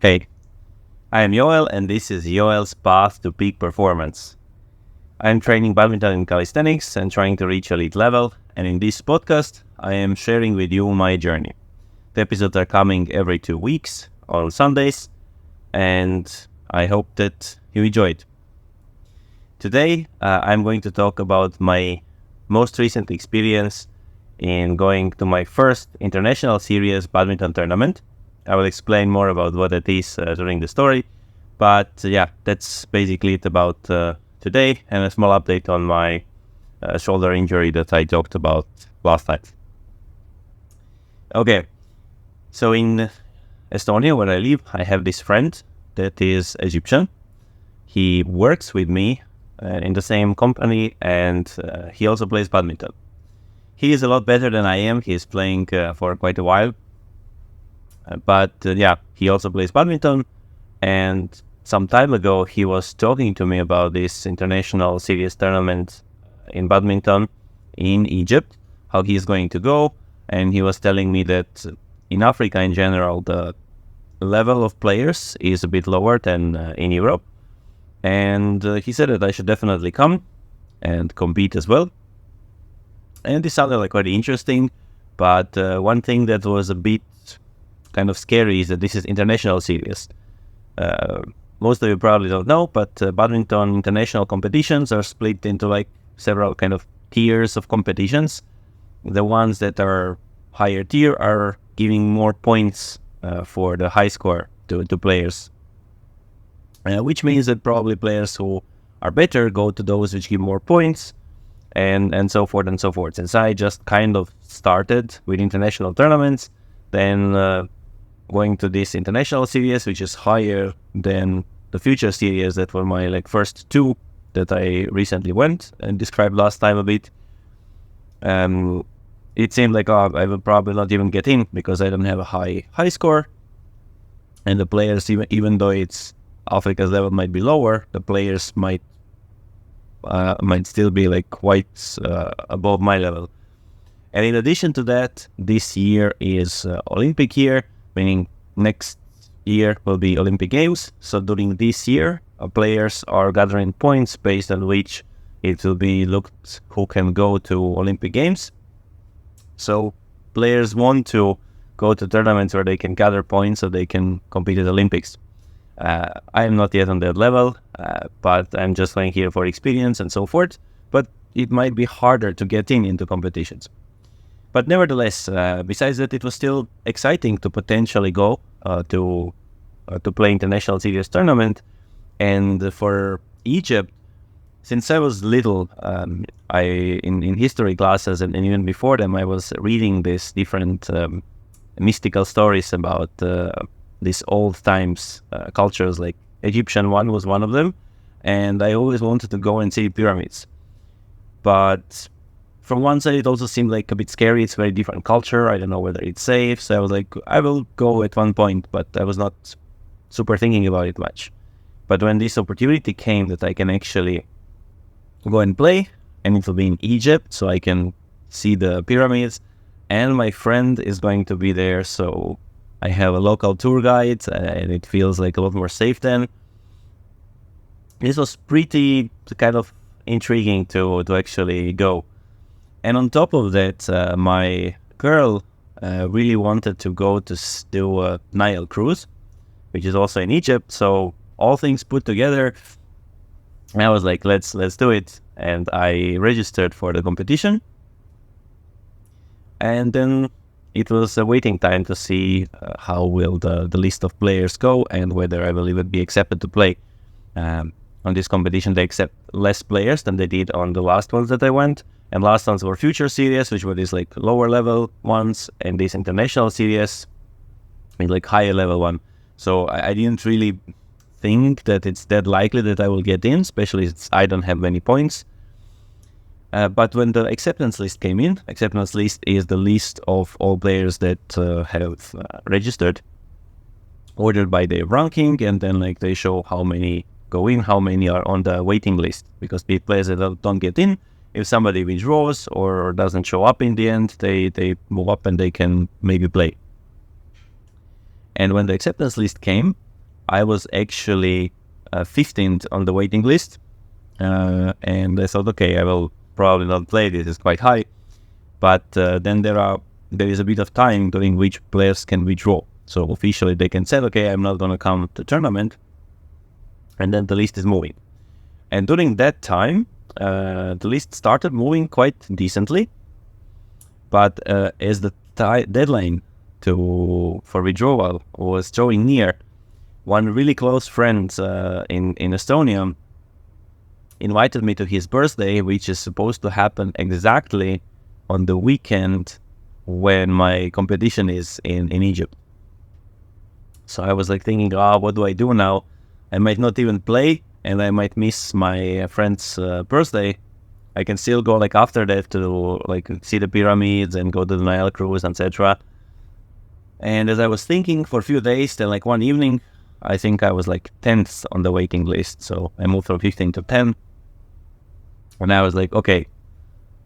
Hey, I am Joel and this is Joel's Path to Peak Performance. I am training badminton and calisthenics and trying to reach elite level, and in this podcast, I am sharing with you my journey. The episodes are coming every 2 weeks on Sundays, and I hope that you enjoy it. Today, I'm going to talk about my most recent experience in going to my first International Series Badminton tournament. I will explain more about what it is during the story, but that's basically it about today, and a small update on my shoulder injury that I talked about last time. Okay, so in Estonia, where I live, I have this friend that is Egyptian. He works with me in the same company, and he also plays badminton. He is a lot better than I am. He is playing for quite a while. But he also plays badminton, and some time ago he was talking to me about this international series tournament in badminton in Egypt, how he is going to go, and he was telling me that in Africa in general the level of players is a bit lower than in Europe, and he said that I should definitely come and compete as well. And this sounded like quite interesting, but one thing that was a bit kind of scary is that this is international series. Most of you probably don't know, but badminton international competitions are split into like several kind of tiers of competitions. The ones that are higher tier are giving more points for the high score to players, which means that probably players who are better go to those which give more points, and so forth and so forth. Since I just kind of started with international tournaments, then going to this international series, which is higher than the future series that were my first two that I recently went and described last time a bit. It seemed like I will probably not even get in because I don't have a high score, and the players, even though it's Africa's level might be lower, the players might still be quite above my level. And in addition to that, this year is Olympic year, meaning next year will be Olympic Games. So during this year, players are gathering points based on which it will be looked who can go to Olympic Games. So players want to go to tournaments where they can gather points so they can compete at Olympics. I am not yet on that level, but I'm just going here for experience and so forth. But it might be harder to get into competitions. But nevertheless, besides that, it was still exciting to potentially go to play international series tournament. And for Egypt, since I was little, in history classes and even before them, I was reading these different mystical stories about these old times cultures. Like Egyptian one was one of them, and I always wanted to go and see pyramids. But from one side, it also seemed like a bit scary. It's a very different culture. I don't know whether it's safe. So I was like, I will go at one point, but I was not super thinking about it much. But when this opportunity came that I can actually go and play, and it will be in Egypt, so I can see the pyramids, and my friend is going to be there, so I have a local tour guide, and it feels like a lot more safe then. This was pretty kind of intriguing to actually go. And on top of that, my girl really wanted to go to do a Nile cruise, which is also in Egypt. So all things put together, I was like, let's do it. And I registered for the competition. And then it was a waiting time to see how will the list of players go and whether I will even be accepted to play. On this competition, they accept less players than they did on the last ones that I went. And last ones were future series, which were these lower level ones, and this international series, higher level one. So I didn't really think that it's that likely that I will get in, especially since I don't have many points. But when the acceptance list came in, acceptance list is the list of all players that have registered, ordered by their ranking, and then they show how many go in, how many are on the waiting list, because the players that don't get in, if somebody withdraws or doesn't show up in the end, they move up and they can maybe play. And when the acceptance list came, I was actually 15th on the waiting list, and I thought, okay, I will probably not play. This is quite high, but then there is a bit of time during which players can withdraw. So officially they can say, okay, I'm not going to come to tournament, and then the list is moving. And during that time, the list started moving quite decently, but as the deadline for withdrawal was drawing near, one really close friend in Estonia invited me to his birthday, which is supposed to happen exactly on the weekend when my competition is in Egypt. So I was like thinking, what do I do now? I might not even play, and I might miss my friend's birthday. I can still go like after that to like see the pyramids and go to the Nile cruise, etc. And as I was thinking for a few days, then like one evening, I think I was like 10th on the waiting list. So I moved from 15 to 10. And I was like, okay,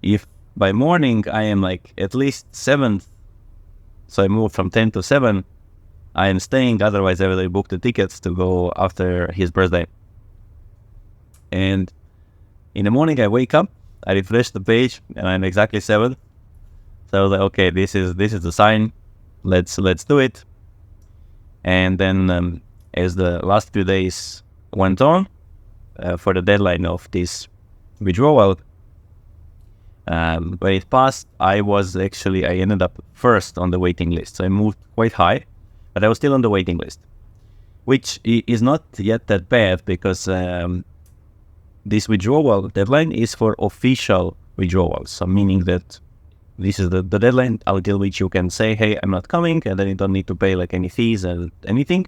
if by morning I am like at least 7th, so I moved from 10 to 7, I am staying, otherwise I will book the tickets to go after his birthday. And in the morning I wake up, I refresh the page, and I'm exactly 7th. So I was like, okay, this is the sign. Let's do it. And then as the last few days went on, for the deadline of this withdrawal, when it passed, I ended up first on the waiting list. So I moved quite high, but I was still on the waiting list, which is not yet that bad, because this withdrawal deadline is for official withdrawals. So meaning that this is the deadline until which you can say, hey, I'm not coming, and then you don't need to pay like any fees and anything.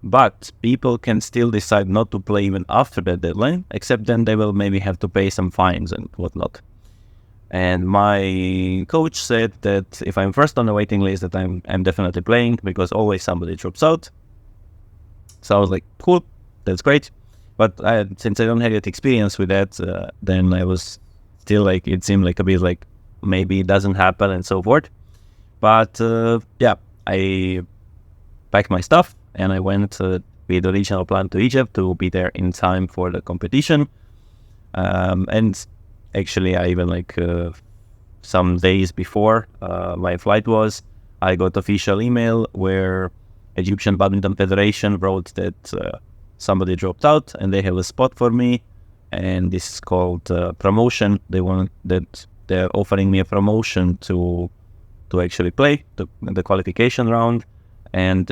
But people can still decide not to play even after that deadline, except then they will maybe have to pay some fines and whatnot. And my coach said that if I'm first on the waiting list, that I'm definitely playing, because always somebody drops out. So I was like, cool, that's great. But since I don't have yet experience with that, then I was still like, it seemed like a bit like maybe it doesn't happen and so forth. But I packed my stuff and I went with the original plan to Egypt to be there in time for the competition. And actually, I even some days before my flight was, I got official email where Egyptian Badminton Federation wrote that somebody dropped out and they have a spot for me, and this is called promotion. They're offering me a promotion to actually play the qualification round, and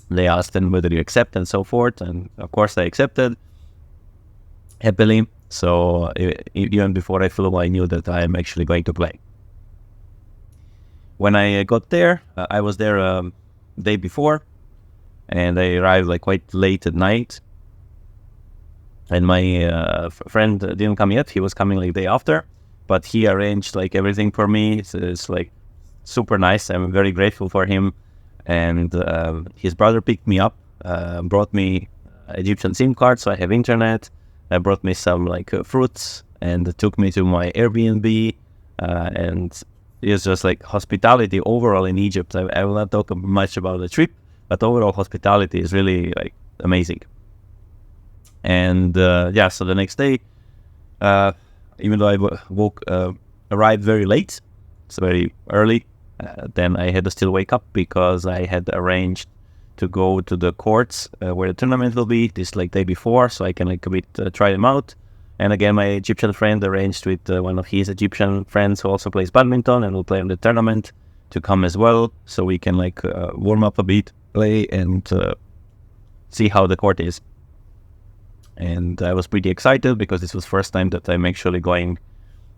they asked them whether you accept and so forth, and of course I accepted happily. So even before I flew, I knew that I am actually going to play. When I got there, I was there day before, and I arrived like quite late at night. And my friend didn't come yet. He was coming like day after, but he arranged like everything for me. It's like super nice. I'm very grateful for him. And his brother picked me up, brought me Egyptian SIM card, so I have internet. Brought me some fruits, and took me to my Airbnb. And it's just like hospitality overall in Egypt. I will not talk much about the trip, but overall hospitality is really like amazing. And so the next day, even though I arrived very late, it's very early, then I had to still wake up because I had arranged to go to the courts where the tournament will be this day before, so I can a bit try them out. And again, my Egyptian friend arranged with one of his Egyptian friends who also plays badminton and will play in the tournament to come as well, so we can warm up a bit, play, and see how the court is. And I was pretty excited because this was first time that I'm actually going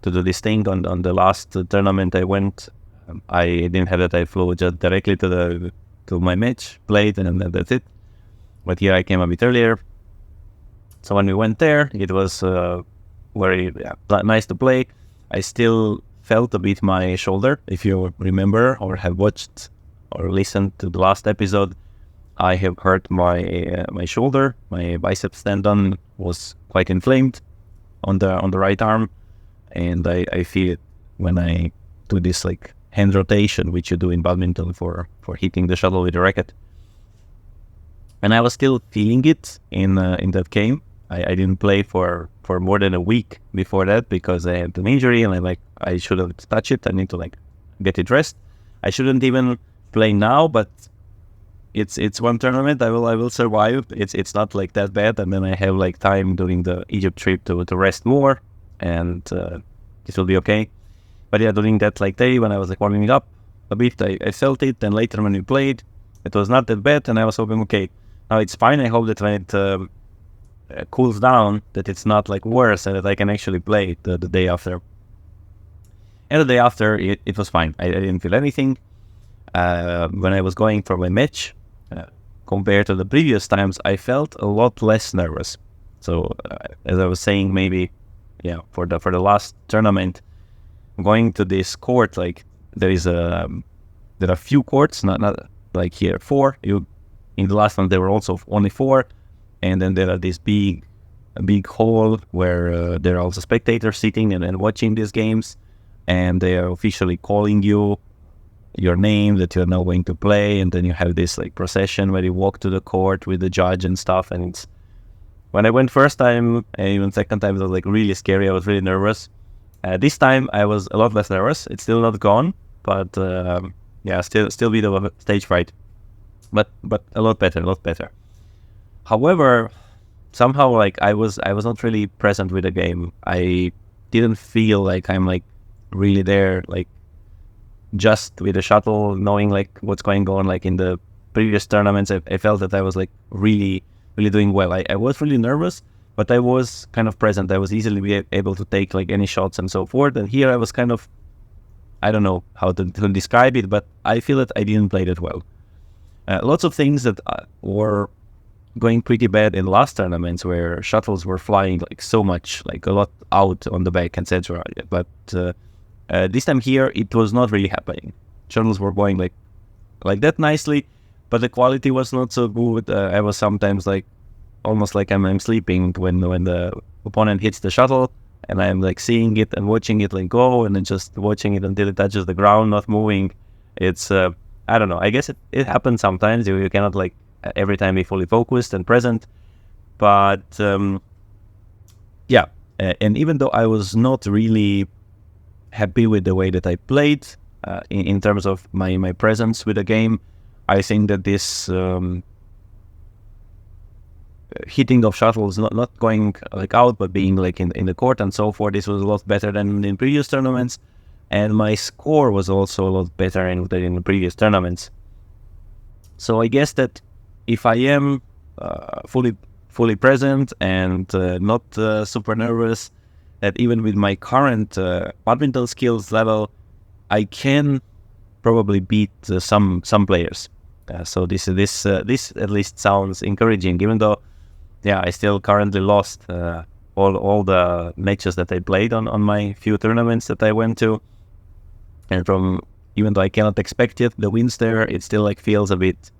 to do this thing. On the last tournament I went, I didn't have that. I flew just directly to my match, played, and then that's it. But here I came a bit earlier. So when we went there, it was very nice to play. I still felt a bit my shoulder. If you remember or have watched or listened to the last episode, I have hurt my shoulder. My biceps tendon was quite inflamed on the right arm, and I feel it when I do this hand rotation, which you do in badminton for hitting the shuttle with the racket. and I was still feeling it in that game. I didn't play for more than a week before that because I had an injury, and I shouldn't touch it. I need to get it rest. I shouldn't even play now, but it's one tournament. I will survive. It's not that bad, and then I have time during the Egypt trip to rest more, and this will be okay. But yeah, during that day when I was warming up a bit, I felt it, and later when we played, it was not that bad, and I was hoping, okay, now it's fine. I hope that when it cools down, that it's not worse, and that I can actually play the day after. And the day after, it was fine. I didn't feel anything. When I was going for my match, compared to the previous times, I felt a lot less nervous. So as I was saying, maybe, yeah, for the last tournament, going to this court, there are few courts, not like here 4. In the last one there were also only 4, and then there are this big hall where there are also spectators sitting and watching these games, and they are officially calling your name that you're now going to play, and then you have this procession where you walk to the court with the judge and stuff. And when I went first time and even second time, it was really scary. I was really nervous. This time I was a lot less nervous. It's still not gone, but yeah, still bit of a stage fright, but a lot better. However, somehow I was not really present with the game. I didn't feel like I'm really there, just with the shuttle, knowing what's going on. In the previous tournaments, I felt that I was really doing well. I was really nervous, but I was kind of present. I was easily able to take any shots and so forth. And here I was kind of, I don't know how to describe it, but I feel that I didn't play that well. Lots of things that were going pretty bad in last tournaments, where shuttles were flying so much, a lot out on the back, etc. But this time here, it was not really happening. Shuttles were going like that nicely, but the quality was not so good. I was sometimes almost I'm sleeping when the opponent hits the shuttle, and I'm seeing it and watching it go, and then just watching it until it touches the ground, not moving. It's I don't know. I guess it happens sometimes. You cannot every time be fully focused and present. But yeah, and even though I was not really happy with the way that I played in terms of my presence with the game, I think that this hitting of shuttles, not going out, but being in the court and so forth, this was a lot better than in previous tournaments, and my score was also a lot better than in the previous tournaments. So I guess that if I am fully present and not super nervous, that even with my current badminton skills level, I can probably beat some players. So this at least sounds encouraging, even though, yeah, I still currently lost all the matches that I played on my few tournaments that I went to. And even though I cannot expect it, the wins there, it still feels a bit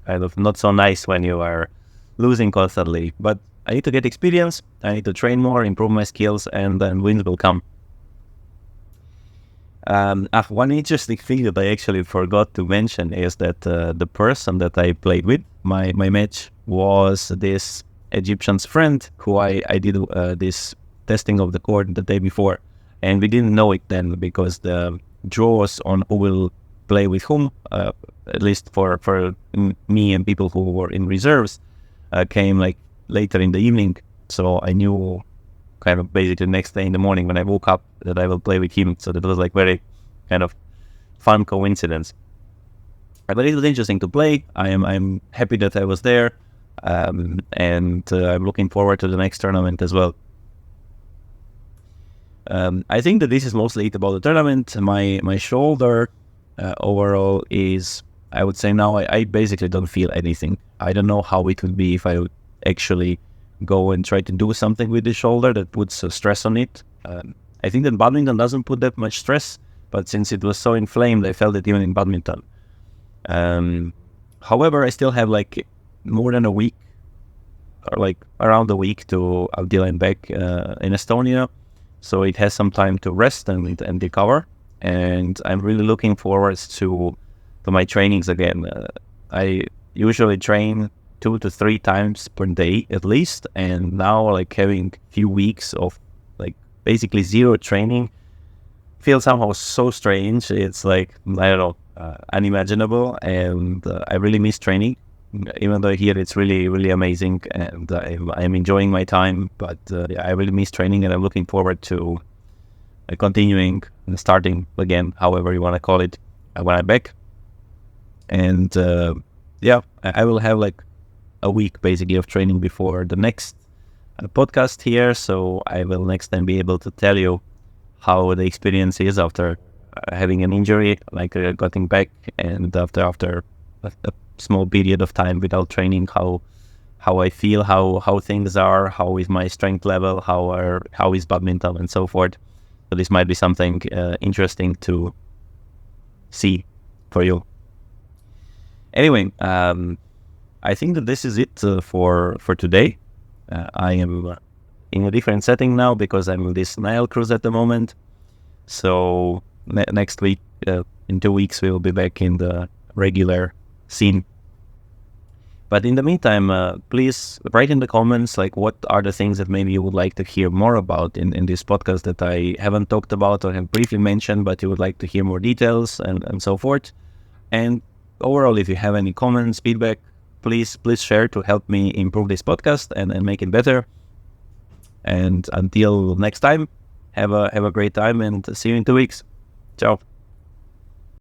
kind of not so nice when you are losing constantly. But I need to get experience, I need to train more, improve my skills, and then wins will come. One interesting thing that I actually forgot to mention is that the person that I played with, my match, was this Egyptian's friend who I did this testing of the court the day before. And we didn't know it then, because the draws on who will play with whom, at least for me and people who were in reserves, came later in the evening. So I knew kind of basically the next day in the morning when I woke up that I will play with him. So that was very kind of fun coincidence. But it was interesting to play. I'm happy that I was there, and I'm looking forward to the next tournament as well. I think that this is mostly it about the tournament. My shoulder overall is, I would say now I basically don't feel anything. I don't know how it would be if I would actually go and try to do something with the shoulder that puts stress on it. I think that badminton doesn't put that much stress, but since it was so inflamed, I felt it even in badminton. However, I still have more than a week, or around a week until I'm back in Estonia. So it has some time to rest and recover. And I'm really looking forward to my trainings again. I usually train 2 to 3 times per day at least, and now like having few weeks of like basically zero training feels somehow so strange. It's like, I don't know, unimaginable, and I really miss training. Even though here it's really amazing, and I'm enjoying my time, but yeah, I really miss training, and I'm looking forward to continuing and starting again, however you want to call it, when I'm back. And yeah, I will have like a week basically of training before the next podcast here, so I will next time be able to tell you how the experience is after having an injury, like getting back, and after a small period of time without training, how I feel, how things are, how is my strength level, how is badminton, and so forth. So this might be something interesting to see for you. Anyway, I think that this is it for today. I am in a different setting now because I'm in this Nile cruise at the moment. So next week, in 2 weeks, we will be back in the regular scene. But in the meantime, please write in the comments like what are the things that maybe you would like to hear more about in this podcast that I haven't talked about or have briefly mentioned, but you would like to hear more details and so forth. And overall, if you have any comments, feedback, please share to help me improve this podcast and make it better. And until next time, have a great time, and see you in 2 weeks. Ciao.